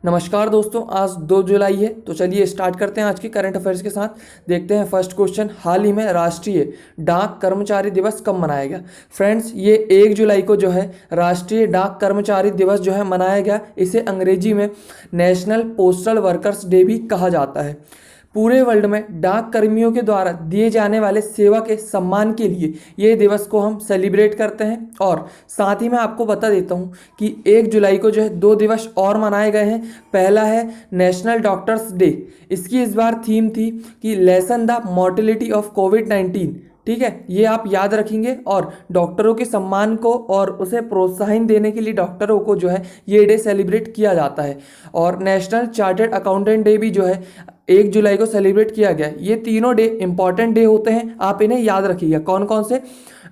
नमस्कार दोस्तों, आज 2 जुलाई है। तो चलिए स्टार्ट करते हैं आज के करंट अफेयर्स के साथ। देखते हैं फर्स्ट क्वेश्चन, हाल ही में राष्ट्रीय डाक कर्मचारी दिवस कब मनाया गया। फ्रेंड्स, ये 1 जुलाई को जो है राष्ट्रीय डाक कर्मचारी दिवस जो है मनाया गया। इसे अंग्रेजी में नेशनल पोस्टल वर्कर्स डे भी कहा जाता है। पूरे वर्ल्ड में डाक कर्मियों के द्वारा दिए जाने वाले सेवा के सम्मान के लिए ये दिवस को हम सेलिब्रेट करते हैं। और साथ ही मैं आपको बता देता हूँ कि 1 जुलाई को जो है 2 दिवस और मनाए गए हैं। पहला है नेशनल डॉक्टर्स डे। इसकी इस बार थीम थी कि लेसन द मॉर्टेलिटी ऑफ कोविड-19। ठीक है, ये आप याद रखेंगे। और डॉक्टरों के सम्मान को और उसे प्रोत्साहन देने के लिए डॉक्टरों को जो है ये डे सेलिब्रेट किया जाता है। और नेशनल चार्टर्ड अकाउंटेंट डे भी जो है 1 जुलाई को सेलिब्रेट किया गया। ये तीनों डे इंपॉर्टेंट डे होते हैं, आप इन्हें याद रखिएगा। कौन कौन से?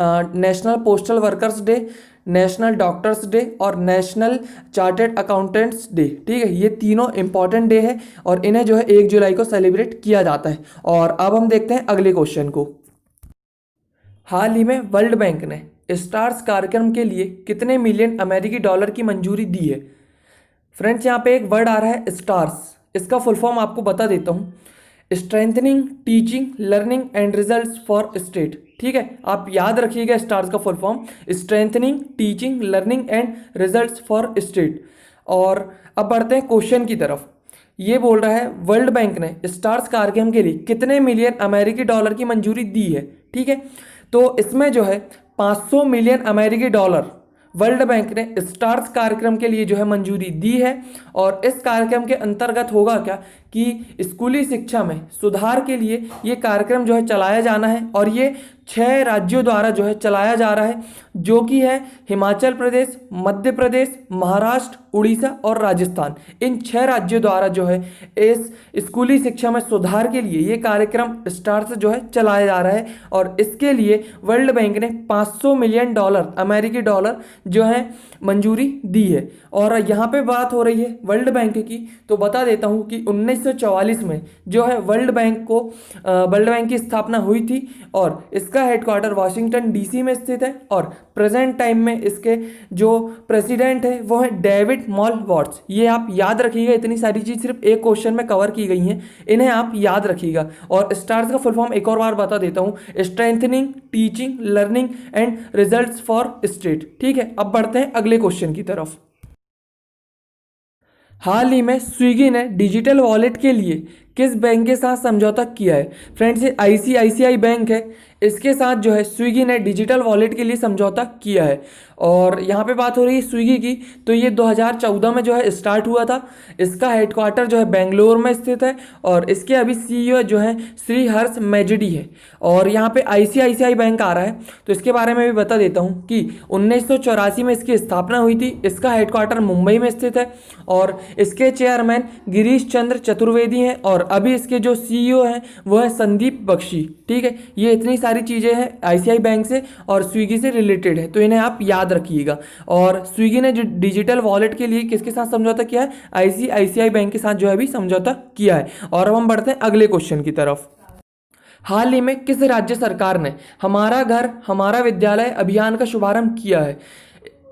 National postal workers day, national doctors day और नेशनल चार्टर्ड अकाउंटेंट्स डे। ठीक है, ये तीनों इंपॉर्टेंट डे है और इन्हें जो है 1 जुलाई को सेलिब्रेट किया जाता है। और अब हम देखते हैं अगले क्वेश्चन को। हाल ही में वर्ल्ड बैंक ने स्टार्स कार्यक्रम के लिए कितने मिलियन अमेरिकी डॉलर की मंजूरी दी है। फ्रेंड्स, यहाँ पे एक वर्ड आ रहा है स्टार्स। इसका फुल फॉर्म आपको बता देता हूँ, strengthening teaching learning and results for state. ठीक है, आप याद रखिएगा स्टार्स का full form, strengthening teaching learning and results for state. और अब बढ़ते हैं क्वेश्चन की तरफ। ये बोल रहा है वर्ल्ड बैंक ने स्टार्स कार्यक्रम के लिए कितने मिलियन अमेरिकी डॉलर की मंजूरी दी है। ठीक है, तो इसमें जो है 500 मिलियन अमेरिकी डॉलर वर्ल्ड बैंक ने स्टार्स कार्यक्रम के लिए जो है मंजूरी दी है। और इस कार्यक्रम के अंतर्गत होगा क्या कि स्कूली शिक्षा में सुधार के लिए ये कार्यक्रम जो है चलाया जाना है। और ये 6 राज्यों द्वारा जो है चलाया जा रहा है, जो कि है हिमाचल प्रदेश, मध्य प्रदेश, महाराष्ट्र, उड़ीसा और राजस्थान। इन 6 राज्यों द्वारा जो है इस स्कूली शिक्षा में सुधार के लिए ये कार्यक्रम स्टार्स जो है चलाया जा रहा है। और इसके लिए वर्ल्ड बैंक ने 500 मिलियन डॉलर अमेरिकी डॉलर जो है मंजूरी दी है। और यहाँ पे बात हो रही है वर्ल्ड बैंक की, तो बता देता हूँ कि 1944 में जो है वर्ल्ड बैंक की स्थापना हुई थी। और इसका हेडक्वार्टर वाशिंगटन डीसी में स्थित है। और प्रेजेंट टाइम में इसके जो प्रेसिडेंट है वो है डेविड मॉलवॉट्स। ये आप याद रखिएगा, इतनी सारी चीज़ सिर्फ एक क्वेश्चन में कवर की गई हैं, इन्हें आप याद रखिएगा। और स्टार्स का फुल फॉर्म एक और बार बता देता हूँ, strengthening teaching learning and results for state. ठीक है, अब बढ़ते हैं अगले क्वेश्चन की तरफ। हाल ही में स्विगी ने डिजिटल वॉलेट के लिए किस बैंक के साथ समझौता किया है। फ्रेंड्स, ये ICICI बैंक है, इसके साथ जो है स्विगी ने डिजिटल वॉलेट के लिए समझौता किया है। और यहाँ पे बात हो रही है स्विगी की, तो ये 2014 में जो है स्टार्ट हुआ था। इसका हेडक्वार्टर जो है बेंगलोर में स्थित है। और इसके अभी CEO जो है श्री हर्ष मेजडी है। और यहाँ पे ICICI बैंक आ रहा है, तो इसके बारे में भी बता देता हूँ कि 1984 में इसकी स्थापना हुई थी। इसका हेडक्वार्टर मुंबई में स्थित है। और इसके चेयरमैन गिरीश चंद्र चतुर्वेदी हैं। और अभी इसके जो CEO हैं वो है संदीप बख्शी। ठीक है, ये इतनी सारी चीज़ें हैं ICICI बैंक से और स्विगी से रिलेटेड है, तो इन्हें आप याद रखिएगा। और स्विगी ने जो डिजिटल वॉलेट के लिए किसके साथ समझौता किया है, ICICI बैंक के साथ जो है अभी समझौता किया है। और अब हम बढ़ते हैं अगले क्वेश्चन की तरफ। हाल ही में किस राज्य सरकार ने हमारा घर हमारा विद्यालय अभियान का शुभारंभ किया है।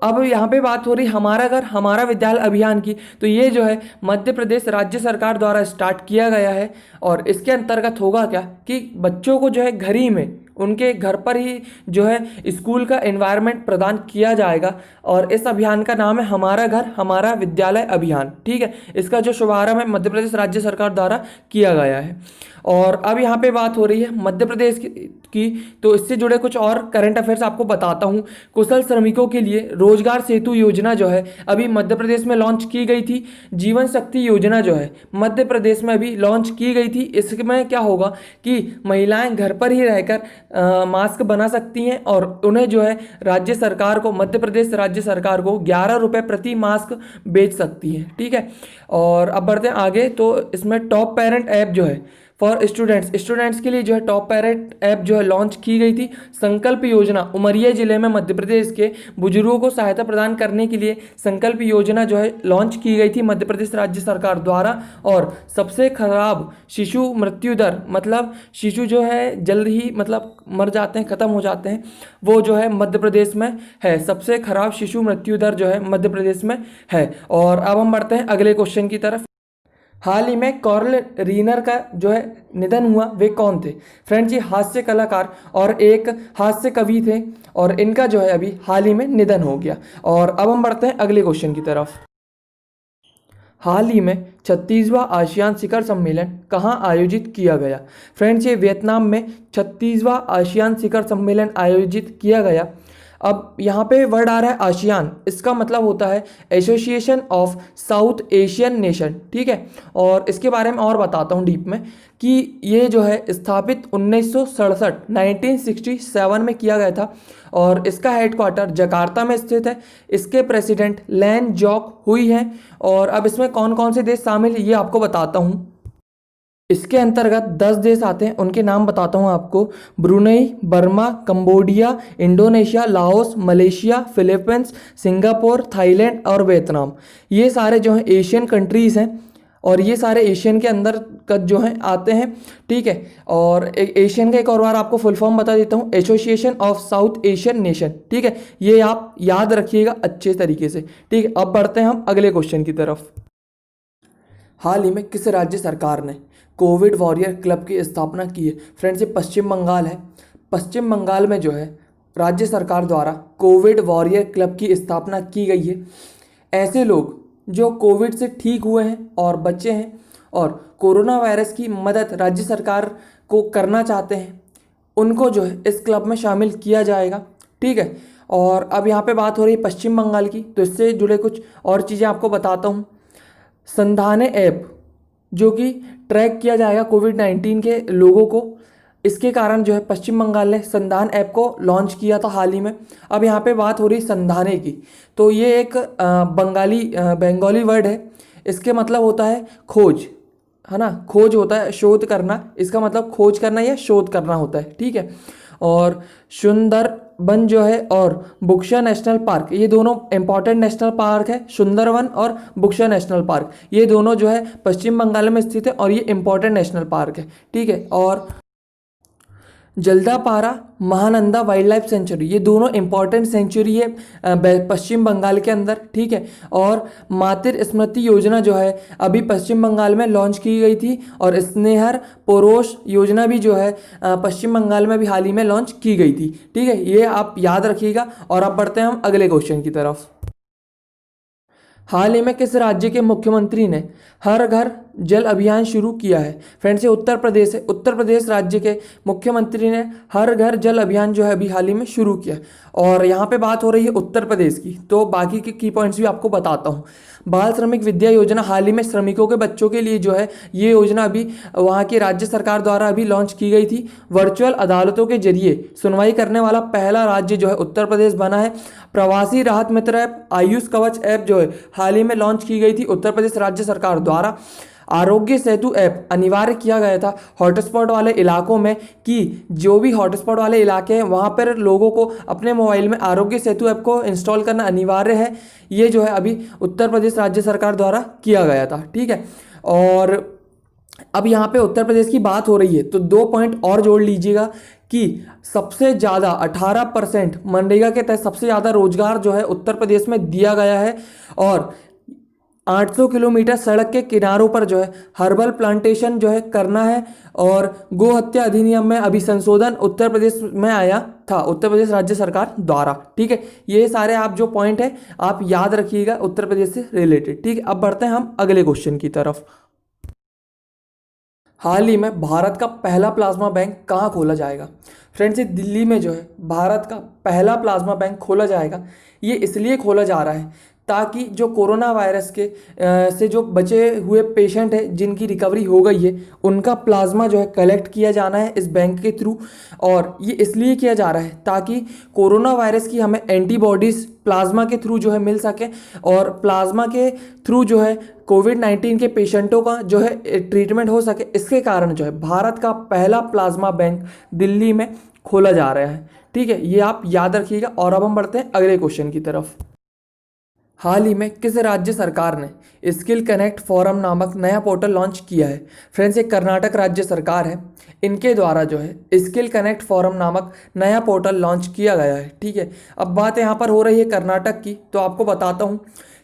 अब यहाँ पे बात हो रही हमारा घर हमारा विद्यालय अभियान की, तो ये जो है मध्य प्रदेश राज्य सरकार द्वारा स्टार्ट किया गया है। और इसके अंतर्गत होगा क्या कि बच्चों को जो है घर ही में उनके घर पर ही जो है स्कूल का एनवायरनमेंट प्रदान किया जाएगा। और इस अभियान का नाम है हमारा घर हमारा विद्यालय अभियान। ठीक है, इसका जो शुभारंभ है मध्य प्रदेश राज्य सरकार द्वारा किया गया है। और अब यहाँ पे बात हो रही है मध्य प्रदेश की, तो इससे जुड़े कुछ और करंट अफेयर्स आपको बताता हूँ। कुशल श्रमिकों के लिए रोजगार सेतु योजना जो है अभी मध्य प्रदेश में लॉन्च की गई थी। जीवन शक्ति योजना जो है मध्य प्रदेश में अभी लॉन्च की गई थी। इसमें क्या होगा कि महिलाएं घर पर ही रहकर मास्क बना सकती हैं और उन्हें जो है राज्य सरकार को मध्य प्रदेश राज्य सरकार को 11 रुपये प्रति मास्क बेच सकती है। ठीक है, और अब बढ़ते हैं आगे। तो इसमें टॉप पेरेंट ऐप जो है फॉर स्टूडेंट्स के लिए जो है टॉप पैरेट ऐप जो है लॉन्च की गई थी। संकल्प योजना उमरिया जिले में मध्य प्रदेश के बुजुर्गों को सहायता प्रदान करने के लिए संकल्प योजना जो है लॉन्च की गई थी मध्य प्रदेश राज्य सरकार द्वारा। और सबसे खराब शिशु मृत्यु दर, मतलब शिशु जो है जल्द ही मतलब मर जाते हैं, खत्म हो जाते हैं, वो जो है मध्य प्रदेश में है। सबसे खराब शिशु मृत्यु दर जो है मध्य प्रदेश में है। और अब हम बढ़ते हैं अगले क्वेश्चन की तरफ। हाल ही में कार्ल रीनर का जो है निधन हुआ, वे कौन थे? फ्रेंड्स, ये हास्य कलाकार और एक हास्य कवि थे और इनका जो है अभी हाल ही में निधन हो गया। और अब हम बढ़ते हैं अगले क्वेश्चन की तरफ। हाल ही में 36वां आसियान शिखर सम्मेलन कहाँ आयोजित किया गया? फ्रेंड्स, ये वियतनाम में 36वां आसियान शिखर सम्मेलन आयोजित किया गया। अब यहाँ पे वर्ड आ रहा है आसियान, इसका मतलब होता है association of south Asian nation, ठीक है। और इसके बारे में और बताता हूँ डीप में कि ये जो है स्थापित 1967 में किया गया था और इसका हेडक्वार्टर जकार्ता में स्थित है। इसके प्रेसिडेंट लैन जॉक हुई हैं। और अब इसमें कौन कौन से देश शामिल है ये आपको बताता हूँ। इसके अंतर्गत 10 देश आते हैं, उनके नाम बताता हूँ आपको। Brunei, Burma, Cambodia, Indonesia, Laos, Malaysia, Philippines, Singapore, Thailand और वियतनाम। ये सारे जो हैं एशियन कंट्रीज़ हैं और ये सारे एशियन के अंदर जो हैं आते हैं, ठीक है। और एशियन का एक और बार आपको फुल फॉर्म बता देता हूँ, association of south Asian nation, ठीक है। ये आप याद रखिएगा अच्छे तरीके से, ठीक है। अब बढ़ते हैं हम अगले क्वेश्चन की तरफ। हाल ही में किस राज्य सरकार ने कोविड वॉरियर क्लब की स्थापना की है? फ्रेंड्स, ये पश्चिम बंगाल है। पश्चिम बंगाल में जो है राज्य सरकार द्वारा कोविड वॉरियर क्लब की स्थापना की गई है। ऐसे लोग जो कोविड से ठीक हुए हैं और बचे हैं और कोरोना वायरस की मदद राज्य सरकार को करना चाहते हैं, उनको जो है इस क्लब में शामिल किया जाएगा, ठीक है। और अब यहाँ पे बात हो रही है पश्चिम बंगाल की, तो इससे जुड़े कुछ और चीज़ें आपको बताता हूँ। संधाने ऐप जो कि ट्रैक किया जाएगा कोविड-19 के लोगों को, इसके कारण जो है पश्चिम बंगाल ने संधान ऐप को लॉन्च किया था हाल ही में। अब यहाँ पे बात हो रही संधाने की, तो ये एक बंगाली वर्ड है। इसके मतलब होता है खोज, है ना। खोज होता है शोध करना, इसका मतलब खोज करना या शोध करना होता है, ठीक है। और सुंदरबन जो है और बुक्शा नेशनल पार्क, ये दोनों इंपॉर्टेंट नेशनल पार्क है। सुंदरबन और बुक्शा नेशनल पार्क, ये दोनों जो है पश्चिम बंगाल में स्थित है और ये इंपॉर्टेंट नेशनल पार्क है, ठीक है। और Jaldapara Mahananda wild life sanctuary, ये दोनों इंपॉर्टेंट सेंचुरी है पश्चिम बंगाल के अंदर, ठीक है। और मातृ स्मृति योजना जो है अभी पश्चिम बंगाल में लॉन्च की गई थी और स्नेहर पोरोश योजना भी जो है पश्चिम बंगाल में भी हाल ही में लॉन्च की गई थी, ठीक है। ये आप याद रखिएगा। और अब बढ़ते हैं हम अगले क्वेश्चन की तरफ। हाल ही में किस राज्य के मुख्यमंत्री ने हर घर जल अभियान शुरू किया है? फ्रेंड्स, ये उत्तर प्रदेश है। उत्तर प्रदेश राज्य के मुख्यमंत्री ने हर घर जल अभियान जो है अभी हाल ही में शुरू किया। और यहाँ पे बात हो रही है उत्तर प्रदेश की, तो बाकी के की पॉइंट्स भी आपको बताता हूँ। बाल श्रमिक विद्या योजना, हाल ही में श्रमिकों के बच्चों के लिए जो है ये योजना अभी वहाँ की राज्य सरकार द्वारा अभी लॉन्च की गई थी। वर्चुअल अदालतों के जरिए सुनवाई करने वाला पहला राज्य जो है उत्तर प्रदेश बना है। प्रवासी राहत मित्र ऐप, आयुष कवच ऐप जो है हाल ही में लॉन्च की गई थी उत्तर प्रदेश राज्य सरकार द्वारा। आरोग्य सेतु ऐप अनिवार्य किया गया था हॉटस्पॉट वाले इलाकों में, कि जो भी हॉटस्पॉट वाले इलाके हैं वहाँ पर लोगों को अपने मोबाइल में आरोग्य सेतु ऐप को इंस्टॉल करना अनिवार्य है। ये जो है अभी उत्तर प्रदेश राज्य सरकार द्वारा किया गया था, ठीक है। और अब यहाँ पे उत्तर प्रदेश की बात हो रही है तो 2 पॉइंट और जोड़ लीजिएगा कि सबसे ज़्यादा 18% मनरेगा के तहत सबसे ज़्यादा रोजगार जो है उत्तर प्रदेश में दिया गया है। और 800 किलोमीटर सड़क के किनारों पर जो है हर्बल प्लांटेशन जो है करना है। और गो हत्या अधिनियम में अभी संशोधन उत्तर प्रदेश में आया था उत्तर प्रदेश राज्य सरकार द्वारा, ठीक है। ये सारे आप जो पॉइंट है आप याद रखिएगा उत्तर प्रदेश से रिलेटेड, ठीक है। अब बढ़ते हैं हम अगले क्वेश्चन की तरफ। हाल ही में भारत का पहला प्लाज्मा बैंक कहाँ खोला जाएगा? फ्रेंड्स, ये दिल्ली में जो है भारत का पहला प्लाज्मा बैंक खोला जाएगा। ये इसलिए खोला जा रहा है ताकि जो कोरोना वायरस के से जो बचे हुए पेशेंट हैं जिनकी रिकवरी हो गई है उनका प्लाज्मा जो है कलेक्ट किया जाना है इस बैंक के थ्रू। और ये इसलिए किया जा रहा है ताकि कोरोना वायरस की हमें एंटीबॉडीज़ प्लाज्मा के थ्रू जो है मिल सके और प्लाज्मा के थ्रू जो है कोविड-19 के पेशेंटों का जो है ट्रीटमेंट हो सके। इसके कारण जो है भारत का पहला प्लाज्मा बैंक दिल्ली में खोला जा रहा है। ठीक है, ये आप याद रखिएगा। और अब हम बढ़ते हैं अगले क्वेश्चन की तरफ। हाल ही में किस राज्य सरकार ने स्किल कनेक्ट फोरम नामक नया पोर्टल लॉन्च किया है? फ्रेंड्स, ये कर्नाटक राज्य सरकार है, इनके द्वारा जो है स्किल कनेक्ट फोरम नामक नया पोर्टल लॉन्च किया गया है। ठीक है, अब बात यहाँ पर हो रही है कर्नाटक की, तो आपको बताता हूँ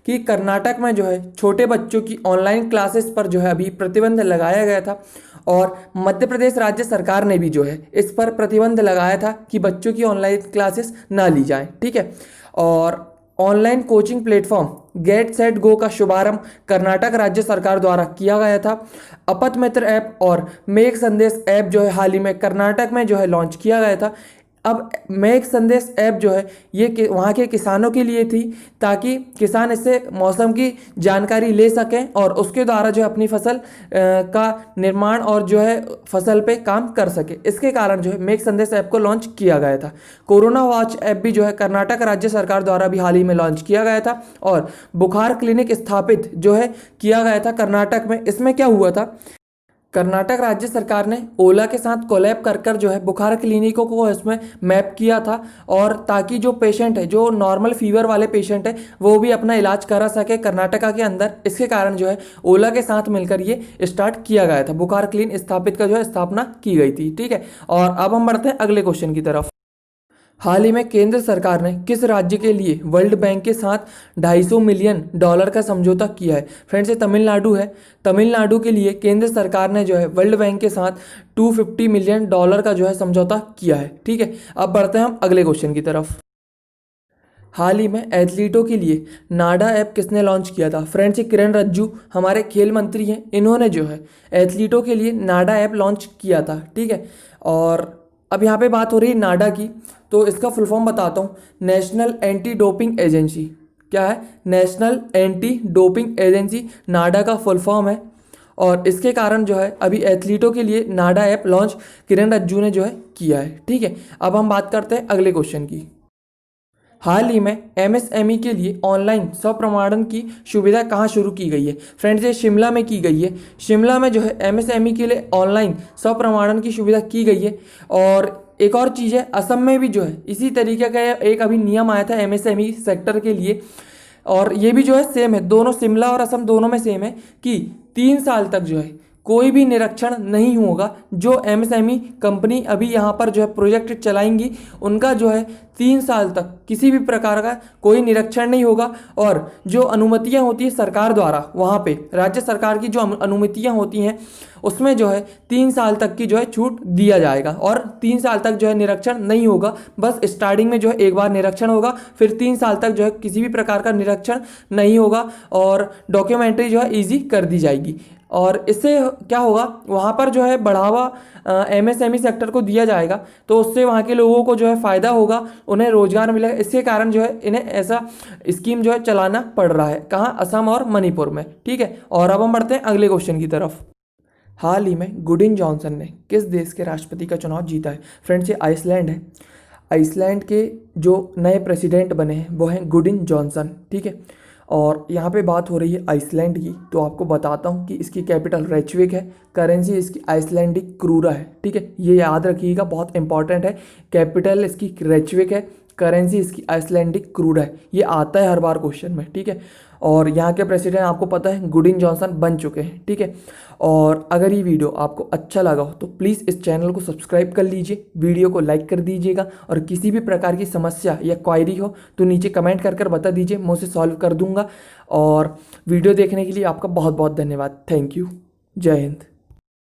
कि कर्नाटक में जो है छोटे बच्चों की ऑनलाइन क्लासेस पर जो है अभी प्रतिबंध लगाया गया था और मध्य प्रदेश राज्य सरकार ने भी जो है इस पर प्रतिबंध लगाया था कि बच्चों की ऑनलाइन क्लासेस ना ली जाएं। ठीक है, और online coaching platform get set go का शुभारंभ कर्नाटक राज्य सरकार द्वारा किया गया था। अपत मित्र ऐप और मेक संदेश ऐप जो है हाल ही में कर्नाटक में जो है लॉन्च किया गया था। अब मेक संदेश ऐप जो है ये वहाँ के किसानों के लिए थी ताकि किसान इससे मौसम की जानकारी ले सकें और उसके द्वारा जो है अपनी फसल का निर्माण और जो है फसल पे काम कर सके। इसके कारण जो है मेक संदेश ऐप को लॉन्च किया गया था। कोरोना वॉच ऐप भी जो है कर्नाटक राज्य सरकार द्वारा भी हाल ही में लॉन्च किया गया था और बुखार क्लिनिक स्थापित जो है किया गया था कर्नाटक में। इसमें क्या हुआ था, कर्नाटक राज्य सरकार ने ओला के साथ कोलैब कर कर जो है बुखार क्लिनिकों को इसमें मैप किया था और ताकि जो पेशेंट है, जो नॉर्मल फीवर वाले पेशेंट है, वो भी अपना इलाज करा सके कर्नाटका के अंदर। इसके कारण जो है ओला के साथ मिलकर ये स्टार्ट किया गया था, बुखार क्लिन स्थापित का जो है स्थापना की गई थी। ठीक है, और अब हम बढ़ते हैं अगले क्वेश्चन की तरफ। हाल ही में केंद्र सरकार ने किस राज्य के लिए वर्ल्ड बैंक के साथ $250 मिलियन का समझौता किया है? फ्रेंड्स, ये तमिलनाडु है। तमिलनाडु के लिए केंद्र सरकार ने जो है वर्ल्ड बैंक के साथ $250 मिलियन का जो है समझौता किया है। ठीक है, अब बढ़ते हैं हम अगले क्वेश्चन की तरफ। हाल ही में एथलीटों के लिए नाडा ऐप किसने लॉन्च किया था? फ्रेंड्स, किरण रिजिजू हमारे खेल मंत्री हैं, इन्होंने जो है एथलीटों के लिए नाडा ऐप लॉन्च किया था। ठीक है, और अब यहाँ पे बात हो रही है नाडा की, तो इसका फुल फॉर्म बताता हूँ। National anti doping agency. क्या है? नेशनल एंटी डोपिंग एजेंसी नाडा का फुल फॉर्म है और इसके कारण जो है अभी एथलीटों के लिए नाडा ऐप लॉन्च किरण रिजिजू ने जो है किया है। ठीक है, अब हम बात करते हैं अगले क्वेश्चन की। हाल ही में एमएसएमई के लिए ऑनलाइन स्वप्रमाणन की सुविधा कहाँ शुरू की गई है? फ्रेंड्स, ये शिमला में की गई है। शिमला में जो है एमएसएमई के लिए ऑनलाइन स्वप्रमाणन की सुविधा की गई है। और एक और चीज़ है, असम में भी जो है इसी तरीके का एक अभी नियम आया था एमएसएमई सेक्टर के लिए और ये भी जो है सेम है, दोनों शिमला और असम दोनों में सेम है कि 3 साल तक जो है कोई भी निरीक्षण नहीं होगा। जो एमएसएमई कंपनी अभी यहाँ पर जो है प्रोजेक्ट चलाएंगी उनका जो है 3 साल तक किसी भी प्रकार का कोई निरीक्षण नहीं होगा और जो अनुमतियाँ होती है सरकार द्वारा, वहाँ पे राज्य सरकार की जो अनुमतियाँ होती हैं उसमें जो है 3 साल तक की जो है छूट दिया जाएगा और 3 साल तक जो है निरीक्षण नहीं होगा। बस स्टार्टिंग में जो है एक बार निरीक्षण होगा, फिर 3 साल तक जो है किसी भी प्रकार का निरीक्षण नहीं होगा और डॉक्यूमेंट्री जो है ईजी कर दी जाएगी। और इससे क्या होगा, वहाँ पर जो है बढ़ावा एमएसएमई सेक्टर को दिया जाएगा, तो उससे वहाँ के लोगों को जो है फ़ायदा होगा, उन्हें रोजगार मिलेगा। इसके कारण जो है इन्हें ऐसा स्कीम जो है चलाना पड़ रहा है। कहाँ? असम और मणिपुर में। ठीक है, और अब हम बढ़ते हैं अगले क्वेश्चन की तरफ। हाल ही में गुडिन जॉनसन ने किस देश के राष्ट्रपति का चुनाव जीता है? फ्रेंड्स, ये आइसलैंड है। आइसलैंड के जो नए प्रेसिडेंट बने हैं वो हैं गुडिन जॉनसन। ठीक है, और यहाँ पे बात हो रही है आइसलैंड की, तो आपको बताता हूँ कि इसकी कैपिटल रेचविक है, करेंसी इसकी आइसलैंडिक क्रूरा है। ठीक है, ये याद रखिएगा, बहुत इंपॉर्टेंट है। कैपिटल इसकी रेचविक है, करेंसी इसकी आइसलैंडिक क्रूरा है। ये आता है हर बार क्वेश्चन में। ठीक है, और यहाँ के प्रेसिडेंट आपको पता है गुडिन जॉनसन बन चुके हैं। ठीक है, और अगर ये वीडियो आपको अच्छा लगा हो तो प्लीज़ इस चैनल को सब्सक्राइब कर लीजिए, वीडियो को लाइक कर दीजिएगा और किसी भी प्रकार की समस्या या क्वायरी हो तो नीचे कमेंट कर बता दीजिए, मैं उसे सॉल्व कर दूंगा। और वीडियो देखने के लिए आपका बहुत बहुत धन्यवाद। Thank you. जय हिंद।